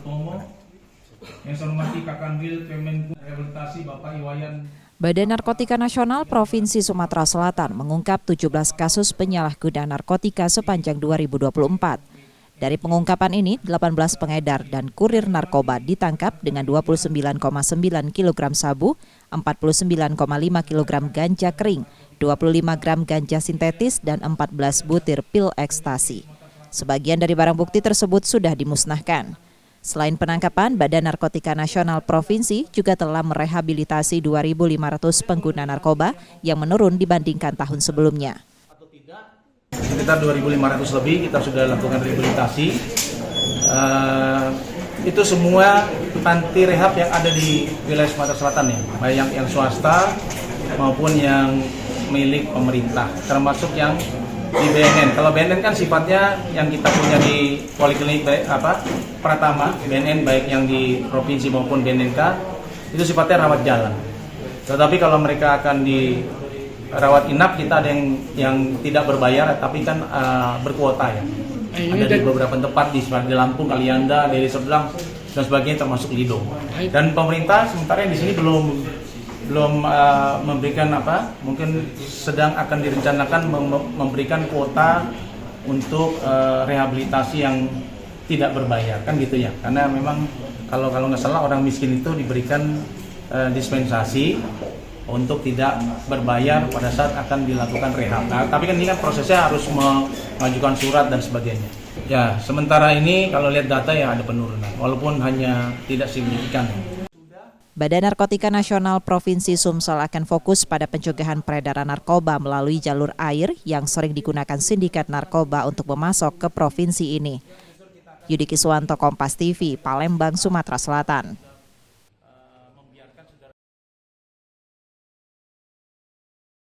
Utomo, yang saya hormati Kakanwil Kemenku Rehabilitasi Bapak Iwayan. Badan Narkotika Nasional Provinsi Sumatera Selatan mengungkap 17 kasus penyalahgunaan narkotika sepanjang 2024. Dari pengungkapan ini, 18 pengedar dan kurir narkoba ditangkap dengan 29,9 kg sabu, 49,5 kg ganja kering, 25 gram ganja sintetis, dan 14 butir pil ekstasi. Sebagian dari barang bukti tersebut sudah dimusnahkan. Selain penangkapan, Badan Narkotika Nasional Provinsi juga telah merehabilitasi 2.500 pengguna narkoba yang menurun dibandingkan tahun sebelumnya. Sekitar 2.500 lebih kita sudah lakukan rehabilitasi. Itu semua panti rehab yang ada di wilayah Sumatera Selatan ya, baik yang swasta maupun yang milik pemerintah, termasuk yang di BNN. Kalau BNN kan sifatnya yang kita punya di Poliklinik Pratama, BNN baik yang di provinsi maupun BNNK, itu sifatnya rawat jalan. Tetapi kalau mereka akan di rawat inap, kita ada yang tidak berbayar, tapi kan berkuota ya. Ada di beberapa tempat di Lampung, Kalianda, Deli Serdang, dan sebagainya, termasuk Lido. Dan pemerintah sementara yang di sini belum memberikan mungkin sedang akan direncanakan memberikan kuota untuk rehabilitasi yang tidak berbayar, kan gitu ya. Karena memang kalau nggak salah orang miskin itu diberikan dispensasi untuk tidak berbayar pada saat akan dilakukan rehab. Nah, tapi kan ini kan prosesnya harus mengajukan surat dan sebagainya. Ya, sementara ini kalau lihat data ya ada penurunan, walaupun hanya tidak signifikan. Badan Narkotika Nasional Provinsi Sumsel akan fokus pada pencegahan peredaran narkoba melalui jalur air yang sering digunakan sindikat narkoba untuk memasok ke provinsi ini. Yudi Kiswanto, Kompas TV, Palembang, Sumatera Selatan.